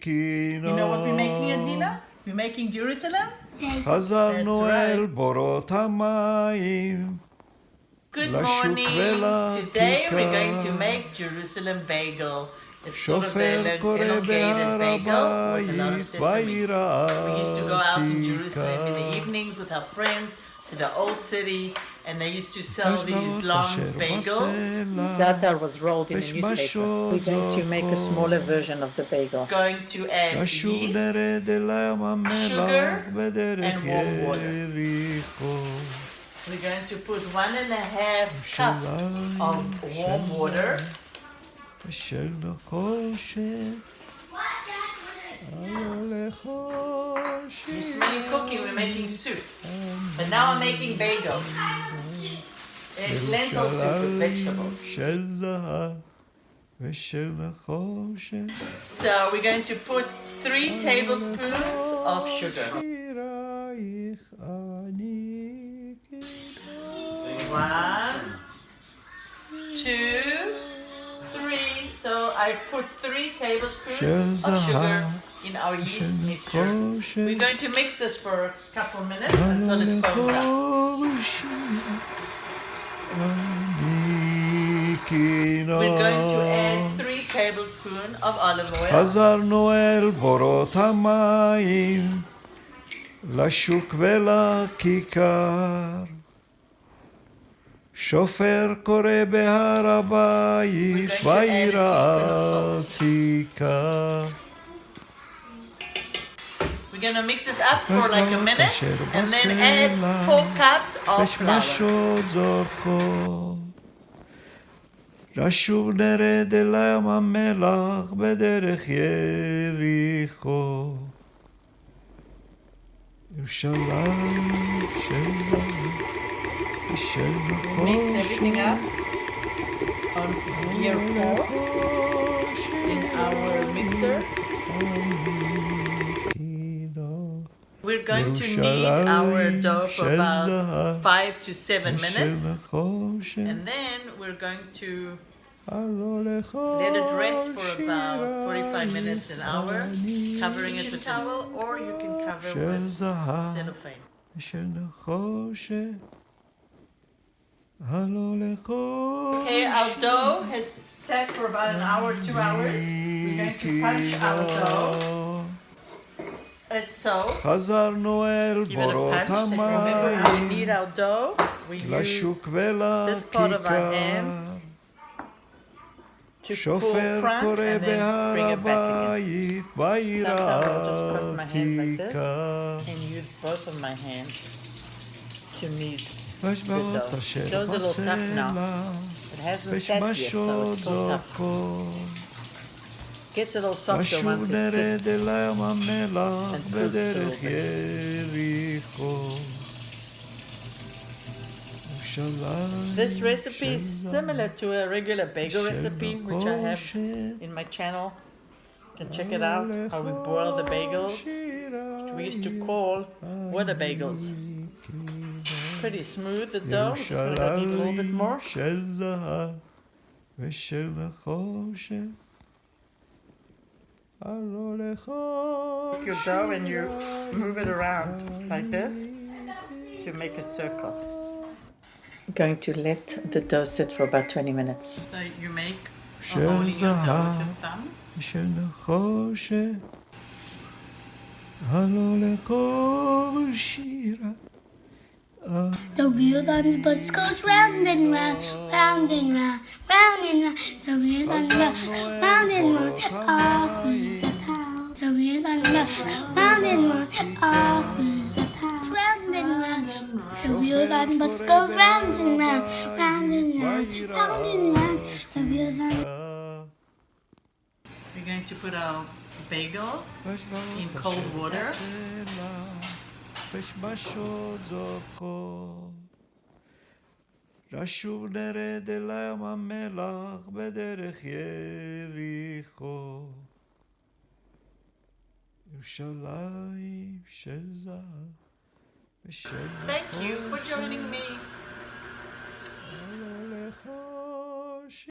You know what we're making, Adina? We're making Jerusalem? חזרנו That's אל right. בורות המים, Good לשוק morning. Today we're going to ולכיכר. make Jerusalem bagel. It's sort of the שופר קורא elongated bagel with a lot of בהר sesame. הבית We used to go out in Jerusalem in the העתיקה. evenings with our friends to the old city, and they used to sell these long bagels. Za'atar was rolled in a newspaper. We're going to make a smaller version of the bagel. Going to add yeast, לשוב נרד אל ים המלח בדרך and warm water. יריחו. We're going to put 1.5 cups of warm water. של נחושת. You're smelling cooking, we're making soup. But now I'm making bagels. It's lentil soup with vegetables. של זהב ושל נחושת. So we're going to put 3 tablespoons of sugar. שירייך אני כדאי. 1, 2, 3. So I've put 3 tablespoons of sugar in our yeast mixture. We're going to mix this for a couple minutes until it foams up. We're going to add 3 tablespoons of olive oil. חזרנו אל בורות המים, לשוק ולכיכר. שופר קורא בהר הבית בעיר העתיקה. We're going to mix this up for like a minute and then add 4 cups of flour. ושמשות זורחות. לשוב נרד אל ים המלח בדרך יריחו. ירושלים של זהב ושל Mix everything up on gear 4 in our mixer. We're going to knead our dough for about 5 to 7 minutes. And then we're going to let it rest for about 45 minutes, an hour, covering it with towel, or you can cover with cellophane. Okay, our dough has sat for about an hour, 2 hours. We're going to punch our dough. As so, חזרנו אל give it a בורות punch. Remember how we המים, knead our dough? We use לשוק this part of our hand ולכיכר. to pull שופר front קורא and then בהר bring it back again. הבית בעיר Sometimes I'll just cross my hands like this העתיקה. and use both of my hands to knead. בשבעות אשר Those are a little tough now. בסלע, It hasn't set yet, so ושמשות it's still tough. זורחות. Gets a little softer לשוב once it נרד sits. אל ים המלח and cooks a בדרך little bit. יריחו. This recipe is similar to a regular bagel recipe, which I have in my channel. You can check it out, how we boil the bagels, which we used to call water bagels. It's pretty smooth, the dough, we're just going to knead a little bit more. של זהב ושל נחושת. Take your dough and you move it around like this to make a circle. Going to let the dough sit for about 20 minutes. So you make a hole in your dough with your thumbs. של נחושת. הלא לכל שירה. The wheel on the bus goes round and round, round and round, round and round. The wheel on the bus, round and round, all through the town. The wheel on the bus, round and round, all through the town. Round and round. The wheels on the bus goes round and round, round and round, round and round. The wheels on the We're going to put our bagel in cold water. ושמשות זורחות. לשוב נרד אל ים המלח בדרך יריחו. ירושלים של זהב ושל Thank you for joining me.